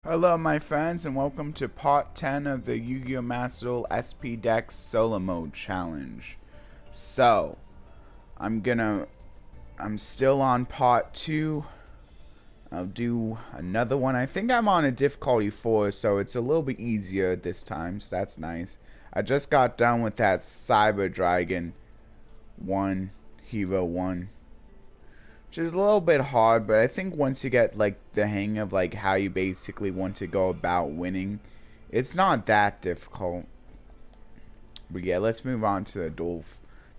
Hello my friends and welcome to part 10 of the Yu-Gi-Oh! Master Duel SP Deck Solo Mode Challenge. So, I'm still on part 2. I'll do another one. I think I'm on a difficulty 4, so it's a little bit easier this time, so that's nice. I just got done with that Cyber Dragon 1, Hero 1. Which is a little bit hard, but I think once you get like the hang of like how you basically want to go about winning, it's not that difficult. But yeah, let's move on to the duel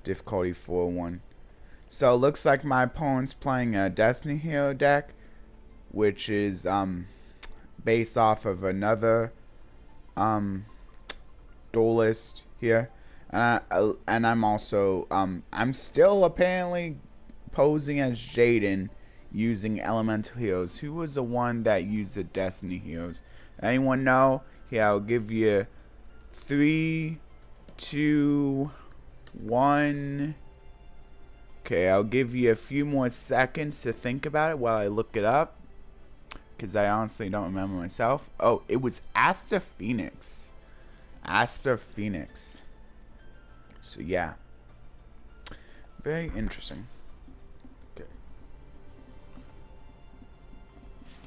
difficulty 4 one. So it looks like my opponent's playing a Destiny Hero deck, which is based off of another duelist here, and I'm also I'm still apparently posing as Jaden using Elemental Heroes. Who was the one that used the Destiny Heroes? Anyone know? Yeah, I'll give you 3, 2, 1. Okay, I'll give you a few more seconds to think about it while I look it up, because I honestly don't remember myself. Oh, it was Asta Phoenix. Asta Phoenix. So yeah, very interesting.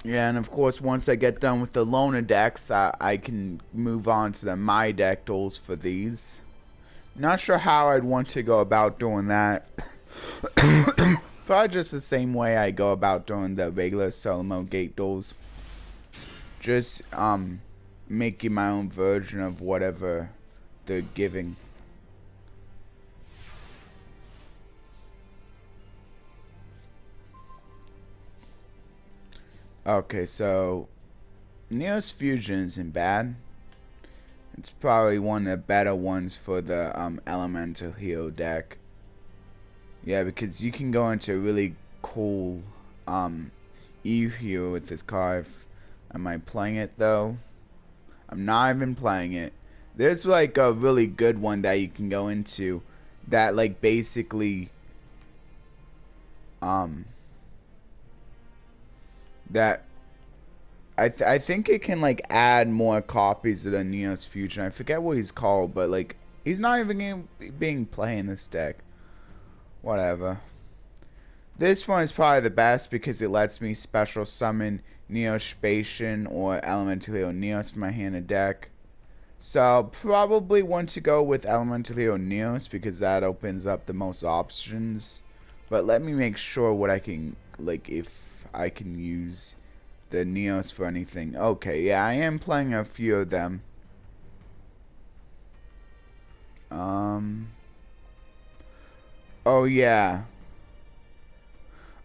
Yeah, and of course, once I get done with the loner decks, I can move on to the my deck duels for these. Not sure how I'd want to go about doing that. Probably just the same way I go about doing the regular solo mode gate duels. Just making my own version of whatever they're giving. Okay, so Neos Fusion isn't bad. It's probably one of the better ones for the Elemental Hero deck. Yeah, because you can go into a really cool Eve hero with this card. Am I playing it though? I'm not even playing it. There's like a really good one that you can go into that like basically that I think it can like add more copies of the Neos Fusion. I forget what he's called, but like he's not even being played in this deck. Whatever. This one is probably the best because it lets me special summon Neospatian or Elemental Hero Neos from my hand and deck. So I'll probably want to go with Elemental Hero Neos because that opens up the most options. But let me make sure what I can, like, if I can use the Neos for anything. Okay, yeah, I am playing a few of them. Oh yeah.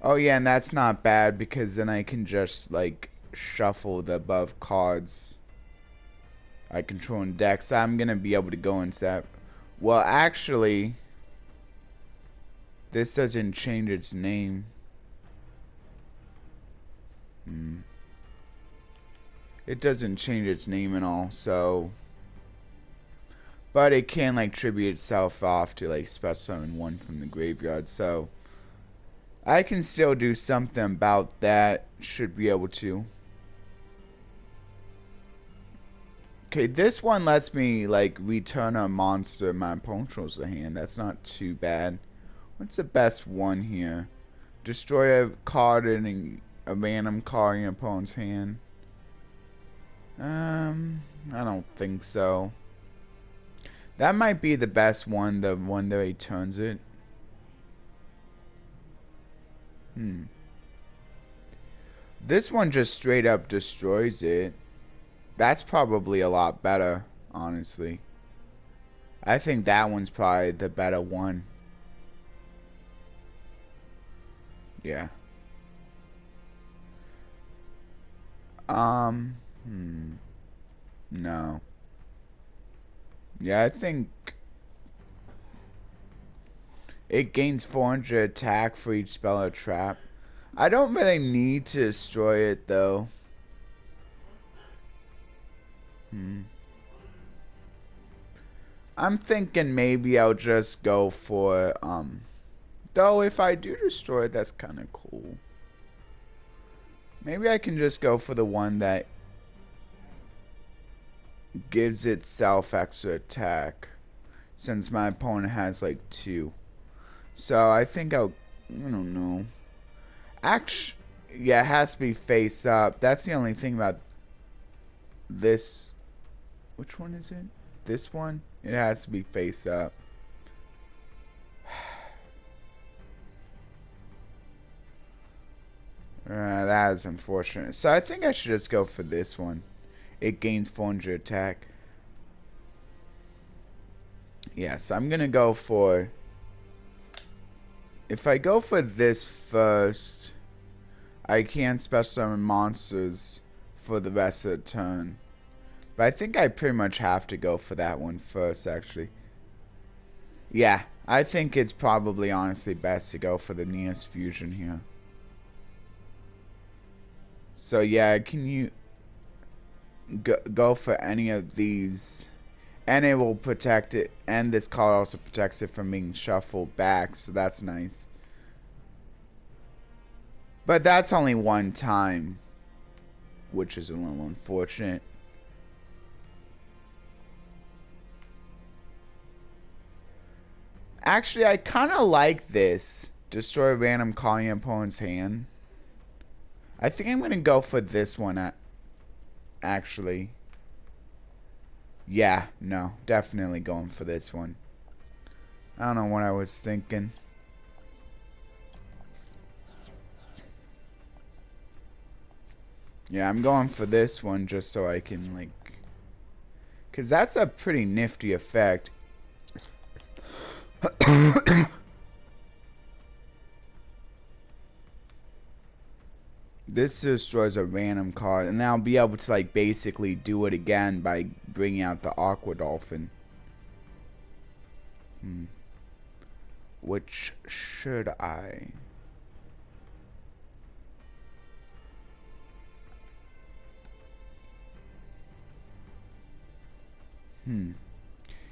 Oh yeah, and that's not bad because then I can just like shuffle the above cards I control in deck. So I'm gonna be able to go into that. Well, actually, this doesn't change its name. It doesn't change its name at all, so. But it can like tribute itself off to like special summon one from the graveyard, so I can still do something about that. Should be able to. Okay, this one lets me like return a monster my opponent controls the hand. That's not too bad. What's the best one here? Destroy a card in a random card in your opponent's hand. I don't think so. That might be the best one, the one that returns it. This one just straight up destroys it. That's probably a lot better, honestly. I think that one's probably the better one. Yeah. No. Yeah, I think it gains 400 attack for each spell or trap. I don't really need to destroy it though. I'm thinking maybe I'll just go for though if I do destroy it, that's kind of cool. Maybe I can just go for the one that gives itself extra attack, since my opponent has like 2. So I think I don't know. Actually, yeah, it has to be face up. That's the only thing about this. Which one is it? This one? It has to be face up. That is unfortunate. So I think I should just go for this one. It gains 400 attack. Yeah, so I'm gonna go for... If I go for this first, I can special summon monsters for the rest of the turn. But I think I pretty much have to go for that one first, actually. Yeah, I think it's probably honestly best to go for the Neos Fusion here. So yeah, can you go for any of these, and it will protect it, and this card also protects it from being shuffled back, so that's nice. But that's only one time, which is a little unfortunate. Actually, I kind of like this. Destroy a random card in your opponent's hand. I think I'm going to go for this one, actually. Yeah, no, definitely going for this one. I don't know what I was thinking. Yeah, I'm going for this one just so I can, like... Because that's a pretty nifty effect. This destroys a random card, and then I'll be able to, like, basically do it again by bringing out the Aqua Dolphin. Which should I?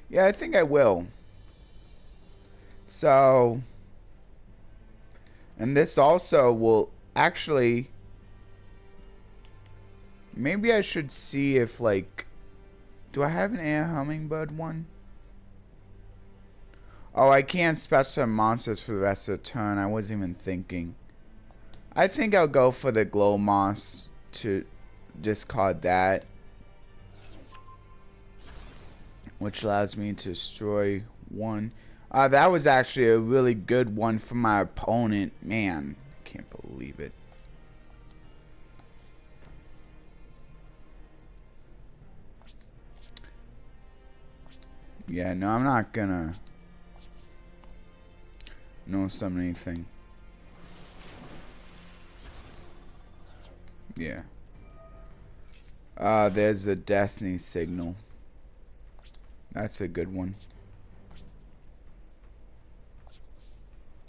Yeah, I think I will. So, and this also will actually... Maybe I should see if, like... Do I have an air hummingbird one? Oh, I can't special summon monsters for the rest of the turn. I wasn't even thinking. I think I'll go for the glow moss to discard that, which allows me to destroy one. That was actually a really good one for my opponent. Man, I can't believe it. Yeah, no, I'm not gonna no summon anything. Yeah. There's a Destiny Signal. That's a good one.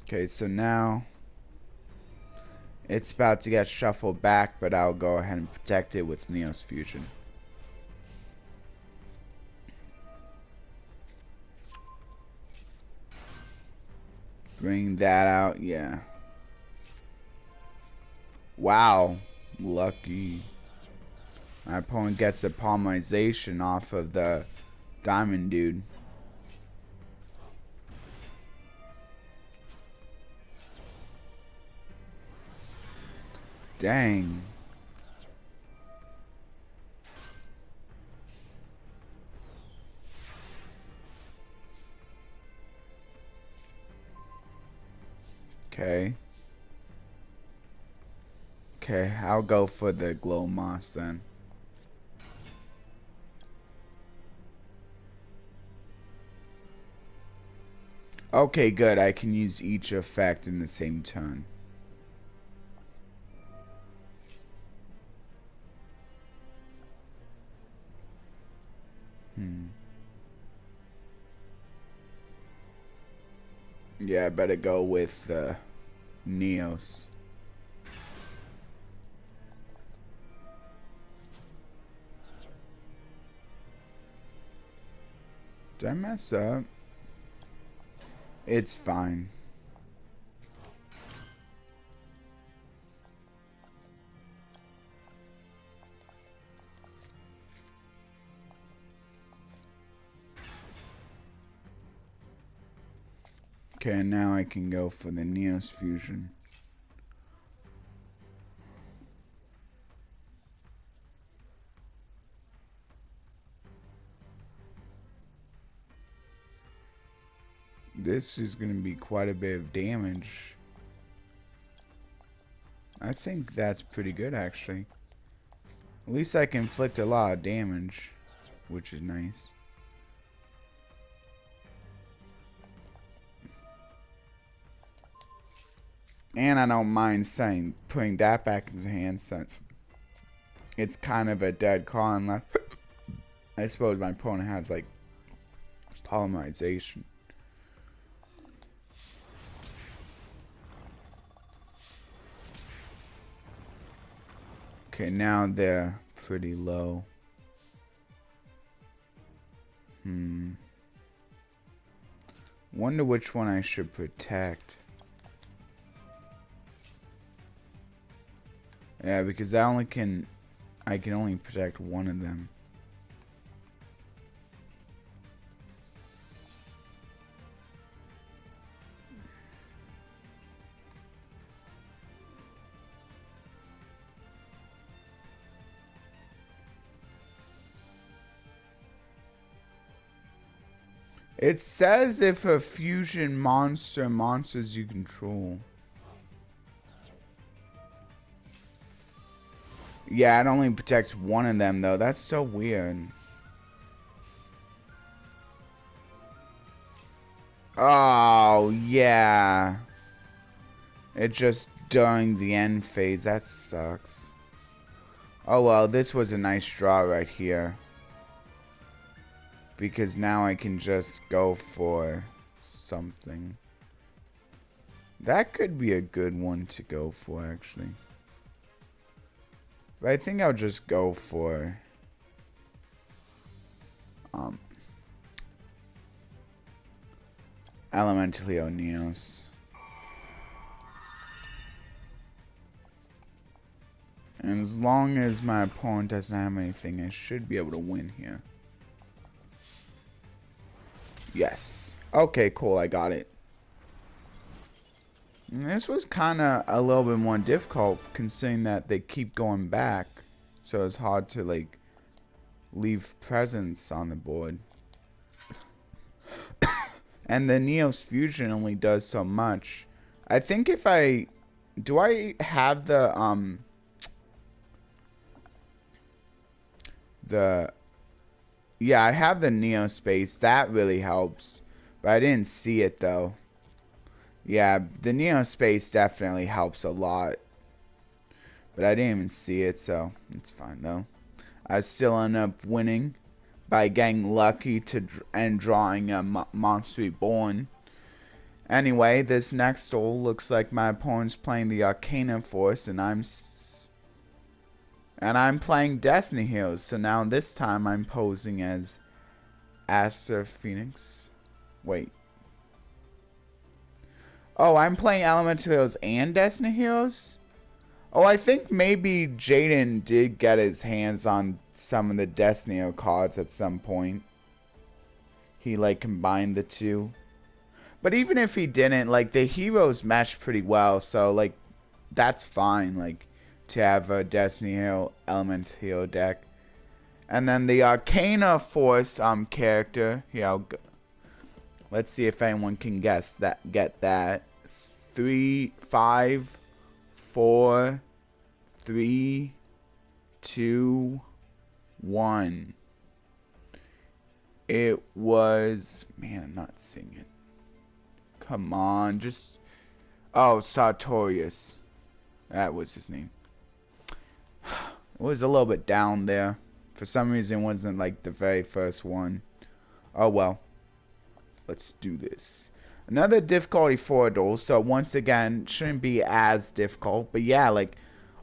Okay, so now it's about to get shuffled back, but I'll go ahead and protect it with Neos Fusion. Bring that out, yeah. Wow, lucky. My opponent gets a polymerization off of the diamond dude. Dang. Okay. Okay, I'll go for the glow moss then. Okay, good. I can use each effect in the same turn. Yeah, I better go with Neos. Did I mess up? It's fine. Okay, now I can go for the Neos fusion. This is going to be quite a bit of damage. I think that's pretty good, actually. At least I can inflict a lot of damage, which is nice. And I don't mind putting that back in his hand since it's kind of a dead card unless I suppose my opponent has like polymerization. Okay, now they're pretty low. Wonder which one I should protect. Yeah, because I can only protect one of them. It says if a fusion monsters you control. Yeah, it only protects one of them though. That's so weird. Oh, yeah. It just during the end phase. That sucks. Oh well, this was a nice draw right here. Because now I can just go for something. That could be a good one to go for, actually. But I think I'll just go for Elementalio Neos. And as long as my opponent doesn't have anything, I should be able to win here. Yes. Okay, cool. I got it. And this was kind of a little bit more difficult considering that they keep going back. So it's hard to, like, leave presence on the board. And the Neos Fusion only does so much. I think if I... Do I have the... Yeah, I have the Neo Space. That really helps. But I didn't see it, though. Yeah, the Neo Space definitely helps a lot. But I didn't even see it, so it's fine, though. I still end up winning by getting lucky and drawing a Monster Reborn. Anyway, this next duel looks like my opponent's playing the Arcana Force, and I'm playing Destiny Heroes, so now this time I'm posing as Aster Phoenix. Wait. Oh, I'm playing Elemental Heroes and Destiny Heroes? Oh, I think maybe Jaden did get his hands on some of the Destiny Hero cards at some point. He, like, combined the two. But even if he didn't, like, the heroes mesh pretty well, so, like, that's fine, like, to have a Destiny Hero Element Hero deck. And then the Arcana Force character, here, let's see if anyone can get that. 3, 5, 4, 3, 2, 1. It was, man, I'm not seeing it. Come on, just, oh, Sartorius. That was his name. It was a little bit down there. For some reason, it wasn't like the very first one. Oh well. Let's do this. Another difficulty 4 duel. So once again, shouldn't be as difficult. But yeah, like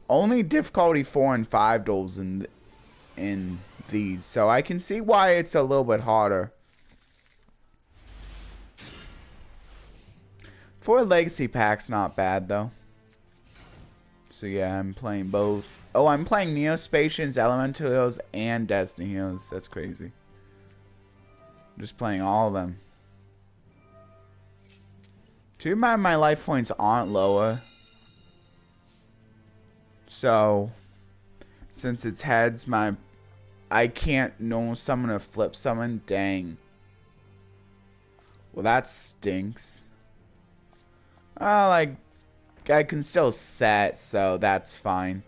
only difficulty 4 and 5 duels in these. So I can see why it's a little bit harder. For a legacy pack's not bad though. So yeah, I'm playing both. Oh, I'm playing Neospatians, Elemental Heroes, and Destiny Heroes. That's crazy. I'm just playing all of them. Too bad my life points aren't lower. So, since it's heads, I can't know someone to flip someone. Dang. Well, that stinks. Like, I can still set, so that's fine.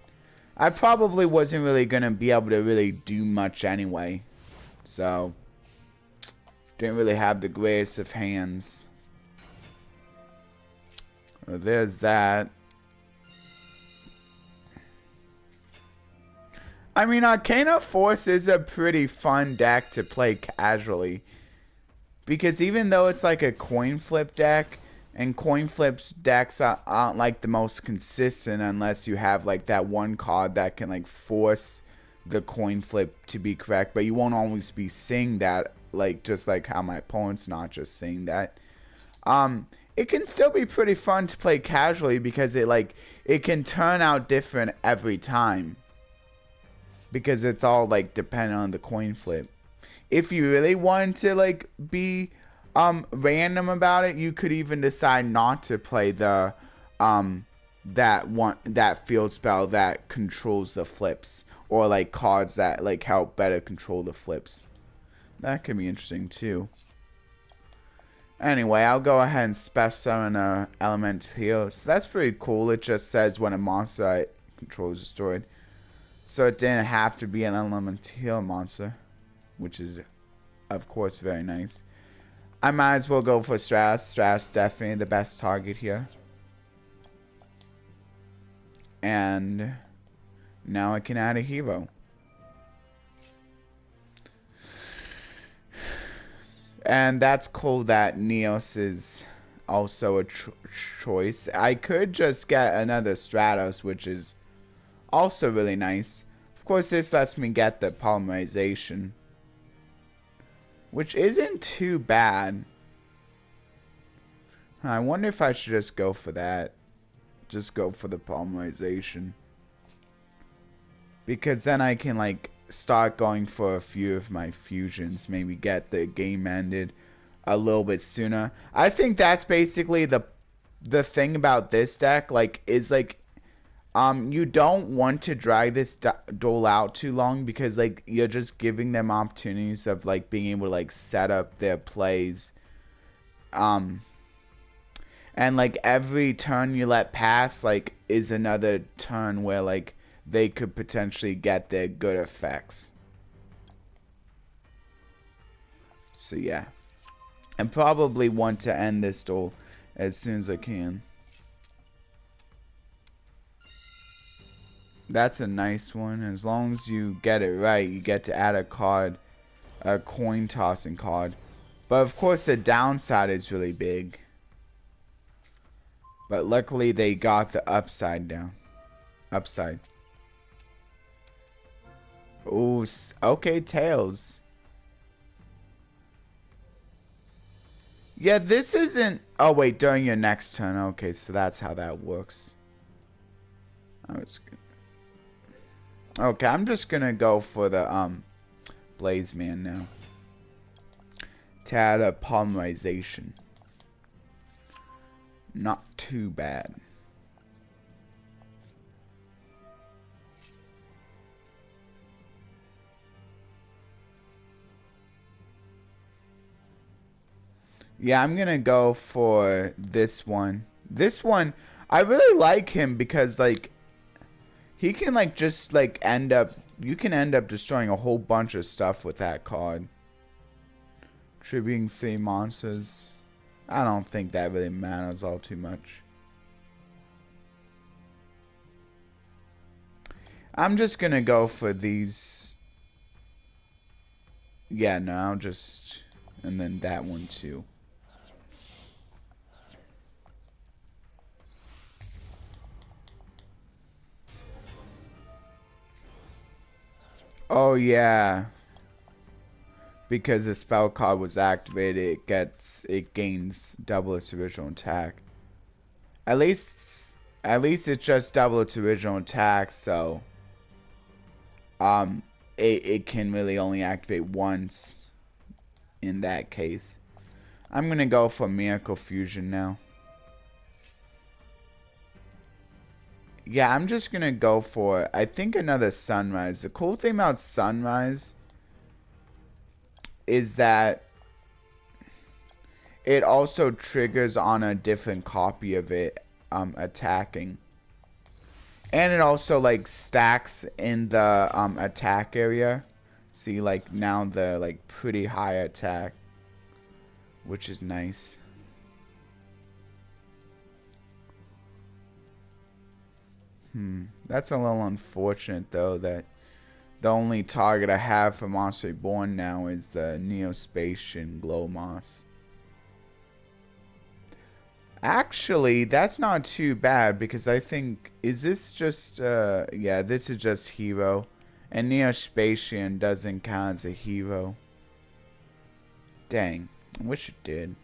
I probably wasn't really gonna be able to really do much anyway. So, didn't really have the greatest of hands. Well, there's that. I mean, Arcana Force is a pretty fun deck to play casually. Because even though it's like a coin flip deck, and coin flips decks aren't like the most consistent unless you have like that one card that can like force the coin flip to be correct, but you won't always be seeing that, like just like how my opponent's not just seeing that. It can still be pretty fun to play casually because it can turn out different every time. Because it's all like dependent on the coin flip. If you really want to like be random about it, you could even decide not to play the that field spell that controls the flips, or like cards that like help better control the flips. That could be interesting too. Anyway, I'll go ahead and special summon a element heal. So that's pretty cool. It just says when a monster I control is destroyed. So it didn't have to be an element heal monster, which is of course very nice. I might as well go for Strass. Strass definitely the best target here. And now I can add a hero. And that's cool that Neos is also a choice. I could just get another Stratos, which is also really nice. Of course, this lets me get the polymerization, which isn't too bad. I wonder if I should just go for that. Just go for the polymerization. Because then I can like start going for a few of my fusions. Maybe get the game ended a little bit sooner. I think that's basically the thing about this deck. Like, is like you don't want to drag this duel out too long, because like you're just giving them opportunities of like being able to like set up their plays. And like every turn you let pass like is another turn where like they could potentially get their good effects. So yeah. And probably want to end this duel as soon as I can. That's a nice one. As long as you get it right, you get to add a card, a coin tossing card. But of course the downside is really big. But luckily they got the upside down. Upside. Ooh, okay, Tails. Yeah, this isn't... Oh, wait, during your next turn. Okay, so that's how that works. Oh, it's good. Okay, I'm just gonna go for the, Blaze Man now. To add a polymerization. Not too bad. Yeah, I'm gonna go for this one. This one, I really like him because, like, he can, like, just, like, you can end up destroying a whole bunch of stuff with that card. Tributing 3 monsters. I don't think that really matters all too much. I'm just gonna go for these. Yeah, no, I'll just... And then that one too. Oh yeah, because the spell card was activated, it gains double its original attack. At least it's just double its original attack, so it can really only activate once in that case. I'm gonna go for Miracle Fusion now. Yeah, I'm just gonna go for, I think, another sunrise. The cool thing about sunrise is that it also triggers on a different copy of it attacking. And it also like stacks in the attack area. See, like now the like pretty high attack, which is nice. That's a little unfortunate though that the only target I have for Moss Reborn now is the Neospatian Glow Moss. Actually, that's not too bad because I think, is this just, yeah, this is just hero. And Neospatian doesn't count as a hero. Dang, I wish it did.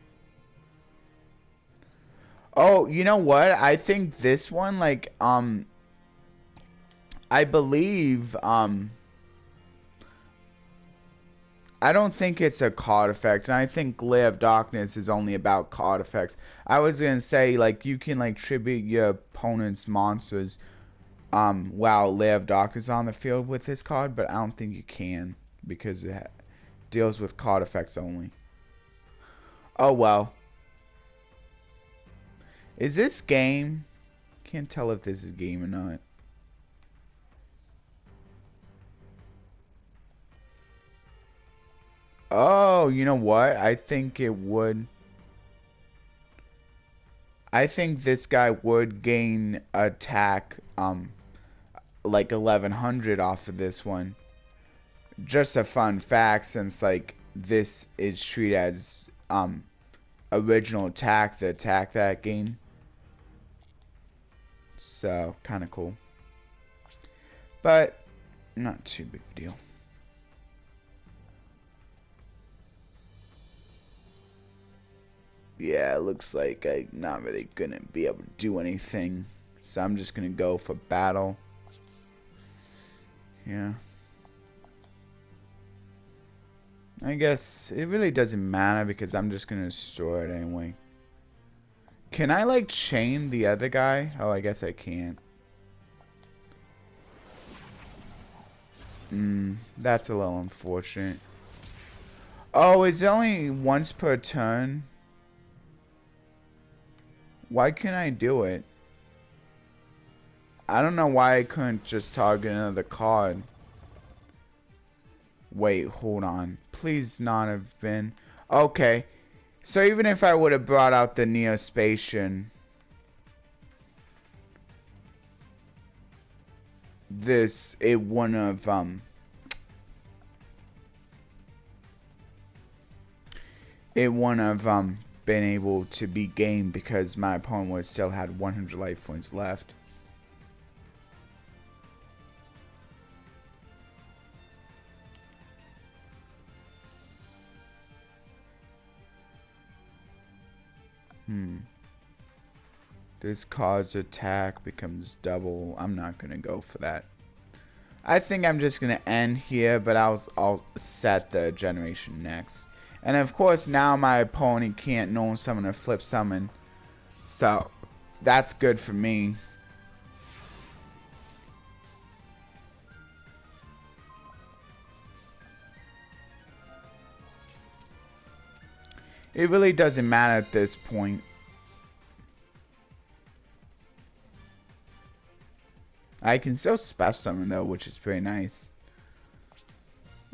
Oh, you know what? I think this one, like, I believe, I don't think it's a card effect, and I think Lair of Darkness is only about card effects. I was gonna say, like, you can, like, tribute your opponent's monsters, while Lair of Darkness is on the field with this card, but I don't think you can, because it deals with card effects only. Oh, well. Is this game? Can't tell if this is game or not. Oh, you know what? I think it would. I think this guy would gain attack, like 1100 off of this one. Just a fun fact, since like this is treated as original attack, the attack that gain. So kind of cool, but not too big a deal. Yeah, it looks like I'm not really gonna be able to do anything, so I'm just gonna go for battle. Yeah. I guess it really doesn't matter because I'm just gonna destroy it anyway. Can I like chain the other guy? Oh, I guess I can't. That's a little unfortunate. Oh, it's only once per turn. Why can't I do it? I don't know why I couldn't just target another card. Wait, hold on. Please not have been. Okay. So even if I would have brought out the Neospatian, it wouldn't have been able to be gamed because my opponent would still had 100 life points left. This card's attack becomes double. I'm not gonna go for that. I think I'm just gonna end here, but I'll set the generation next. And of course now my opponent can't normal summon or flip summon, so that's good for me. It really doesn't matter at this point. I can still special summon though, which is pretty nice.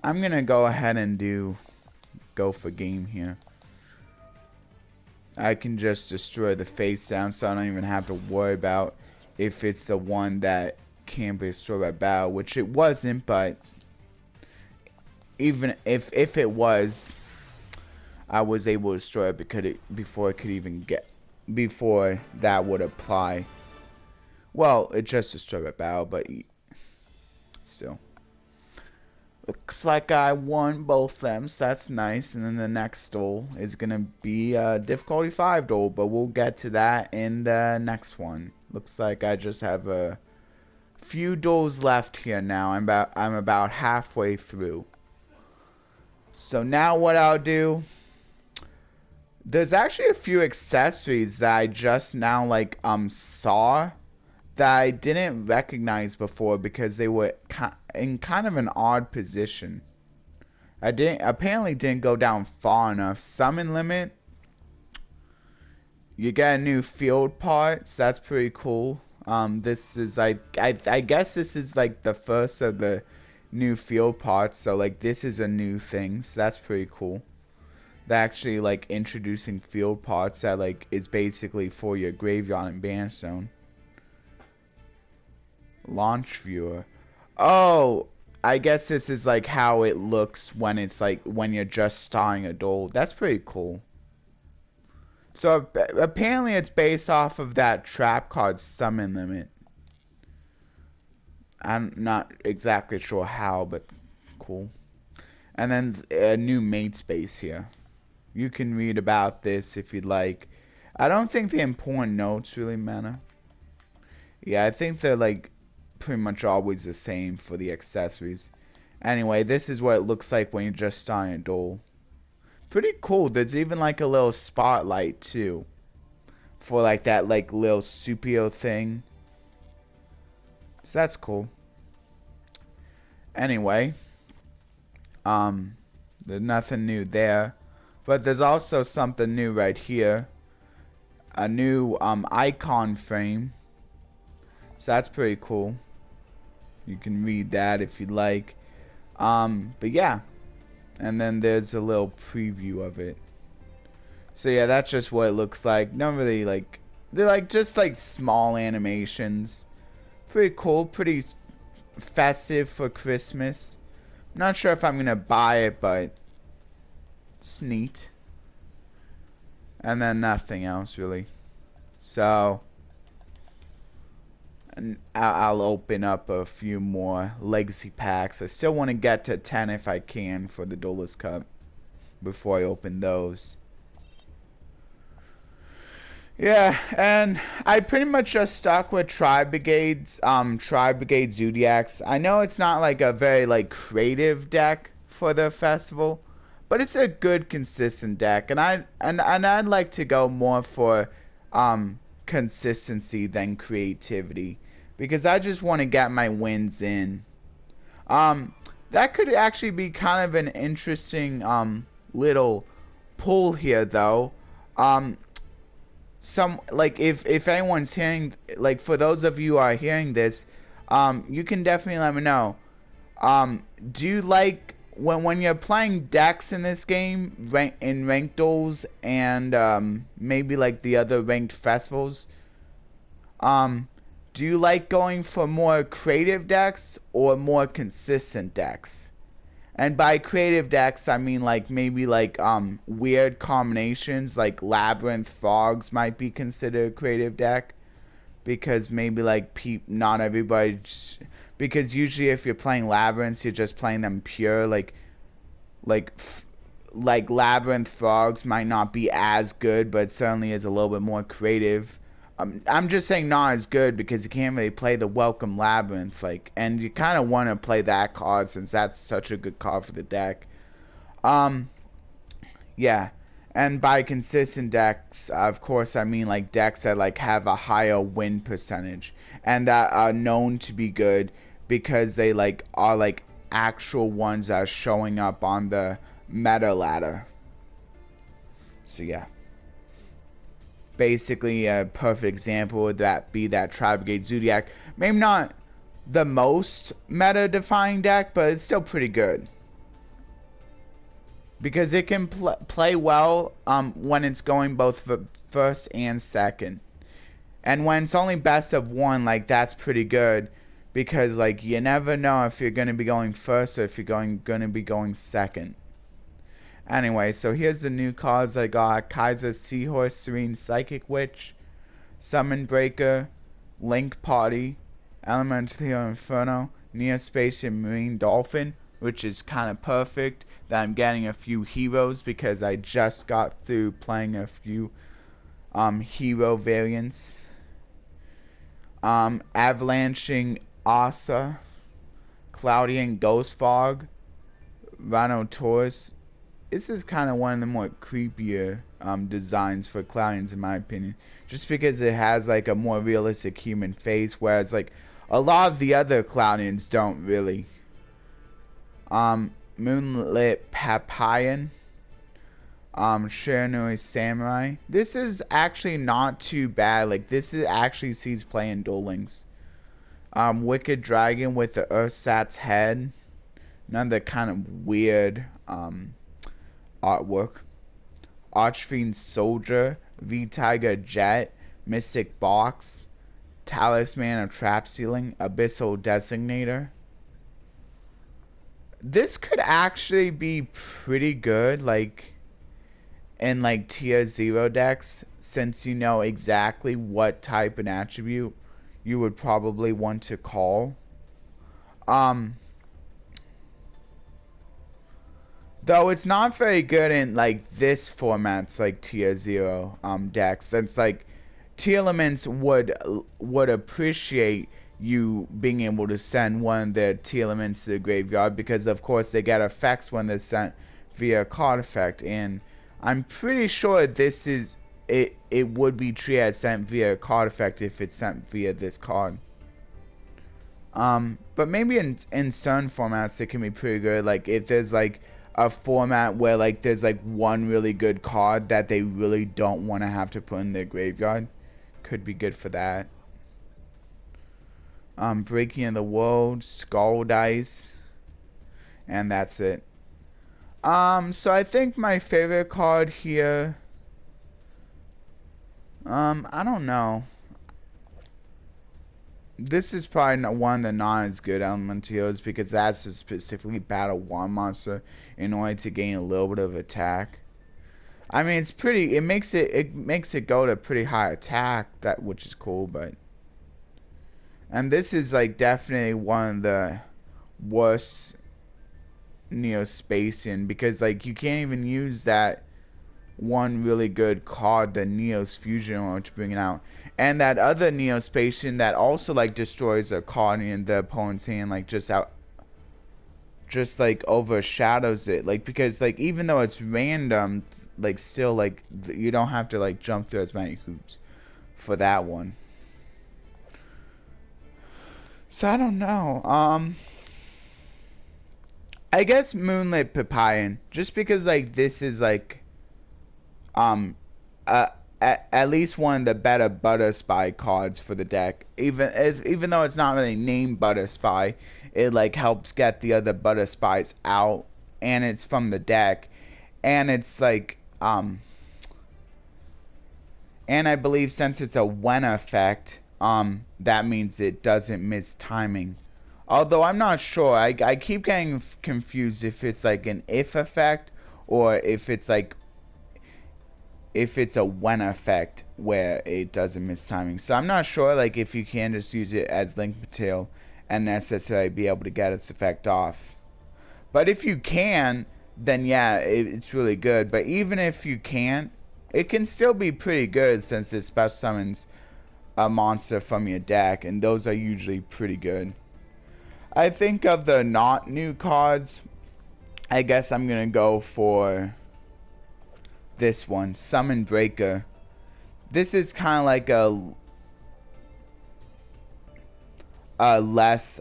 I'm gonna go ahead and go for game here. I can just destroy the face down, so I don't even have to worry about if it's the one that can't be destroyed by battle, which it wasn't, but even if it was, I was able to destroy it before that would apply. Well, it just destroyed my battle, but still. Looks like I won both them, so that's nice. And then the next duel is going to be a difficulty 5 duel, but we'll get to that in the next one. Looks like I just have a few duels left here now. I'm about halfway through. So now what I'll do, there's actually a few accessories that I just now like saw that I didn't recognize before because they were in kind of an odd position. I apparently didn't go down far enough. Summon limit. You get a new field parts. That's pretty cool. This is like I guess this is like the first of the new field parts. So like this is a new thing. So that's pretty cool. They're actually like introducing field parts that like is basically for your graveyard and banish zone. Launch viewer. Oh, I guess this is like how it looks when it's like when you're just starting a duel. That's pretty cool. So apparently it's based off of that trap card summon limit. I'm not exactly sure how, but cool. And then a new mate space here. You can read about this if you'd like. I don't think the important notes really matter. Yeah, I think they're like pretty much always the same for the accessories. Anyway, this is what it looks like when you're just starting a duel. Pretty cool. There's even like a little spotlight too. For like that like little Supio thing. So that's cool. Anyway. There's nothing new there. But there's also something new right here. A new icon frame. So that's pretty cool. You can read that if you'd like. But yeah. And then there's a little preview of it. So yeah, that's just what it looks like. Not really like, they're like just like small animations. Pretty cool, pretty festive for Christmas. I'm not sure if I'm gonna buy it, but it's neat. And then nothing else really. So and I'll open up a few more legacy packs. I still want to get to 10 if I can for the Duelist Cup before I open those. Yeah, and I pretty much just stuck with Tribe Brigades, Tribe Brigade Zodiacs. I know it's not like a very like creative deck for the festival, but it's a good consistent deck, and I'd like to go more for consistency than creativity, because I just want to get my wins in. That could actually be kind of an interesting little pull here though. Some like if anyone's hearing, like for those of you who are hearing this, you can definitely let me know. Do you like when you're playing decks in this game, in ranked duels and maybe like the other ranked festivals? Do you like going for more creative decks or more consistent decks? And by creative decks, I mean like maybe like weird combinations, like Labyrinth Frogs might be considered a creative deck, because maybe like not everybody, because usually if you're playing Labyrinths, you're just playing them pure, like Labyrinth Frogs might not be as good, but it certainly is a little bit more creative. I'm just saying not as good because you can't really play the Welcome Labyrinth, like, and you kind of want to play that card since that's such a good card for the deck. Yeah, and by consistent decks, of course, I mean like decks that like have a higher win percentage and that are known to be good because they like are like actual ones that are showing up on the meta ladder. So yeah. Basically, a perfect example would that be that Tribe Brigade Zodiac. Maybe not the most meta-defying deck, but it's still pretty good. Because it can play well when it's going both for first and second. And when it's only best of one, like that's pretty good. Because like you never know if you're going to be going first or if you're going to be going second. Anyway, so here's the new cards I got. Kaiser Seahorse, Serene Psychic Witch, Summon Breaker, Link Party, Elemental Inferno, Neospatial Marine Dolphin, which is kind of perfect that I'm getting a few heroes because I just got through playing a few hero variants. Avalanching Asa, Cloudy and Ghost Fog, Rhinotaurus, this is kind of one of the more creepier designs for Cloudings in my opinion, just because it has like a more realistic human face, whereas like a lot of the other Cloudings don't really. Moonlit Papillon, Shiranui Samurai. This is actually not too bad. Like this is actually sees play in Duel Links. Wicked Dragon with the Ursat's head. Another kind of weird artwork. Archfiend Soldier, V-Tiger Jet, Mystic Box, Talisman of Trap Ceiling, Abyssal Designator. This could actually be pretty good, like in like tier 0 decks, since you know exactly what type and attribute you would probably want to call. Though it's not very good in like this format's like tier 0 decks, since like tier elements would appreciate you being able to send one of their tier elements to the graveyard, because of course they get effects when they're sent via card effect, and I'm pretty sure this is it would be treated as sent via card effect if it's sent via this card. But maybe in certain formats it can be pretty good, like if there's like a format where like there's like one really good card that they really don't want to have to put in their graveyard, could be good for that. Breaking of the World, Skull Dice, and that's it. So I think my favorite card here, I don't know. This is probably one of the not as good Elementals, because that's a specifically battle one monster in order to gain a little bit of attack. I mean, it's pretty, it makes it go to pretty high attack, which is cool, but. And this is like definitely one of the worst Neospacian, because like you can't even use that one really good card, the Neos Fusion, in order to bring it out. And that other Neospacian that also like destroys a card in the opponent's hand, like just like overshadows it, like, because like even though it's random, like still like you don't have to like jump through as many hoops for that one. So I don't know. I guess Moonlit Papillon, just because like this is like at least one of the better Butter Spy cards for the deck. Even though it's not really named Butter Spy, it like helps get the other Butter Spies out, and it's from the deck, and it's like and I believe since it's a when effect, that means it doesn't miss timing. Although I'm not sure. I keep getting confused if it's like an if effect or if it's like a when effect where it doesn't miss timing. So I'm not sure like if you can just use it as link material and necessarily be able to get its effect off. But if you can, then yeah, it's really good. But even if you can't, it can still be pretty good since it special summons a monster from your deck, and those are usually pretty good. I think of the not new cards, I guess I'm gonna go for this one, Summon Breaker. This is kind of like a less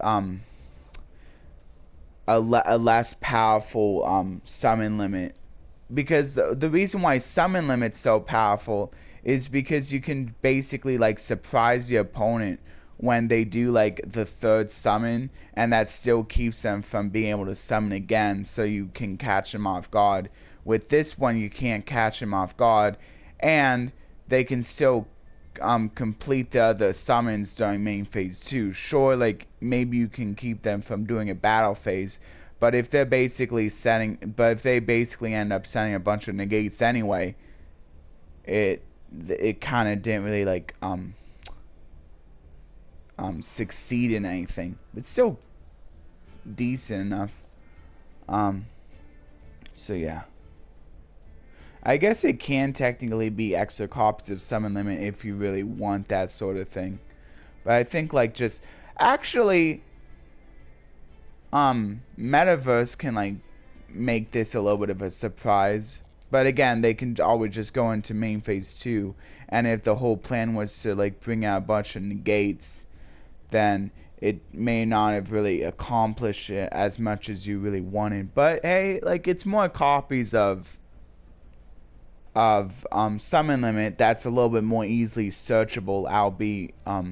less powerful summon limit, because the reason why summon limit's so powerful is because you can basically like surprise your opponent when they do like the third summon, and that still keeps them from being able to summon again, so you can catch them off guard. With this one you can't catch them off guard, and they can still complete the other summons during main phase 2. Sure, like maybe you can keep them from doing a battle phase, but if they basically end up sending a bunch of negates anyway, it kind of didn't really like succeed in anything. It's still decent enough. So yeah, I guess it can technically be extra copies of Summon Limit if you really want that sort of thing. But I think like just actually Metaverse can like make this a little bit of a surprise. But again, they can always just go into main phase 2. And if the whole plan was to like bring out a bunch of negates, then it may not have really accomplished it as much as you really wanted. But hey, like, it's more copies of summon limit that's a little bit more easily searchable, albeit a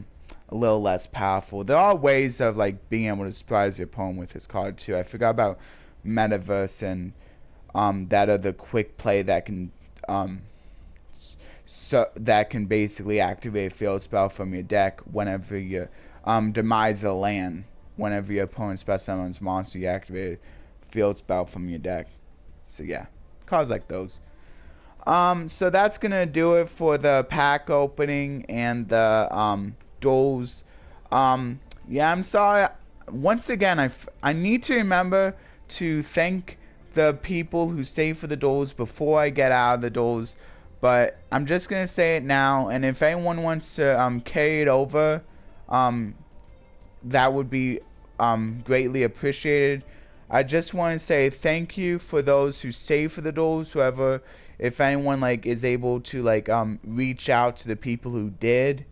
little less powerful. There are ways of like being able to surprise your opponent with his card too. I forgot about Metaverse and that other quick play that can that can basically activate a field spell from your deck whenever you demise a land. Whenever your opponent special summons monster, you activate a field spell from your deck. So yeah, cards like those. So that's gonna do it for the pack opening and the duels. Yeah, I'm sorry. Once again, I need to remember to thank the people who stay for the duels before I get out of the duels. But I'm just gonna say it now, and if anyone wants to carry it over, that would be greatly appreciated. I just want to say thank you for those who stay for the duels. Whoever, if anyone like is able to like reach out to the people who did.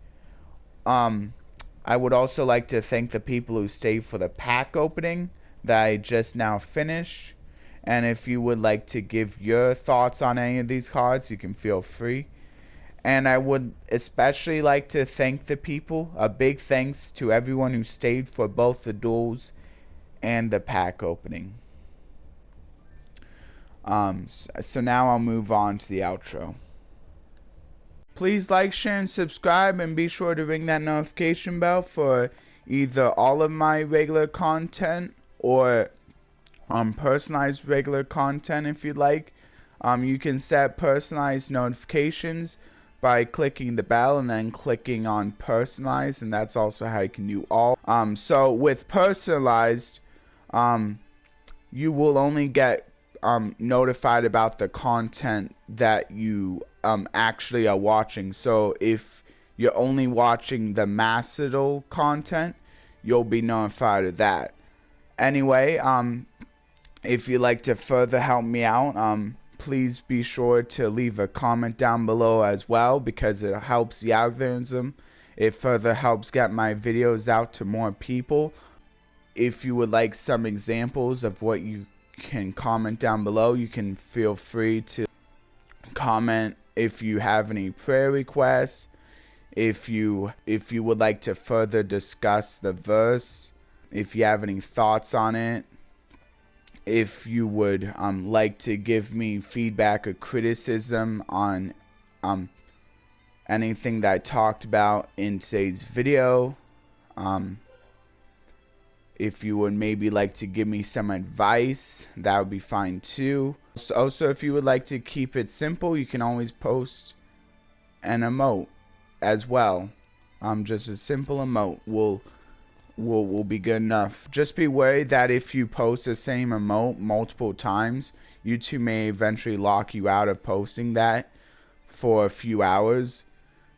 I would also like to thank the people who stayed for the pack opening that I just now finished. And if you would like to give your thoughts on any of these cards, you can feel free. And I would especially like to thank the people. A big thanks to everyone who stayed for both the duels and the pack opening. So now I'll move on to the outro. Please like, share, and subscribe, and be sure to ring that notification bell for either all of my regular content or personalized regular content if you'd like. You can set personalized notifications by clicking the bell and then clicking on personalized, and that's also how you can do all. So with personalized, you will only get notified about the content that you actually are watching. So if you're only watching the Macedol content, you'll be notified of that. Anyway, if you'd like to further help me out, please be sure to leave a comment down below as well, because it helps the algorithm. It further helps get my videos out to more people. If you would like some examples of what you can comment down below, you can feel free to comment if you have any prayer requests, if you would like to further discuss the verse, if you have any thoughts on it, if you would like to give me feedback or criticism on anything that I talked about in today's video, if you would maybe like to give me some advice, that would be fine too. Also, if you would like to keep it simple, you can always post an emote as well. Just a simple emote will be good enough. Just be worried that if you post the same emote multiple times, YouTube may eventually lock you out of posting that for a few hours.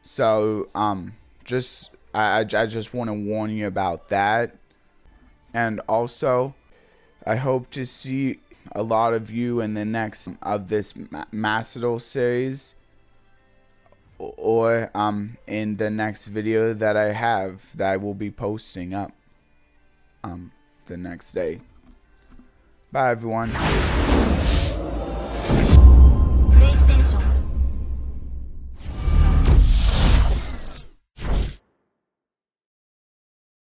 So I just want to warn you about that. And also, I hope to see a lot of you in the next of this Macedol series, or in the next video that I will be posting up the next day. Bye everyone.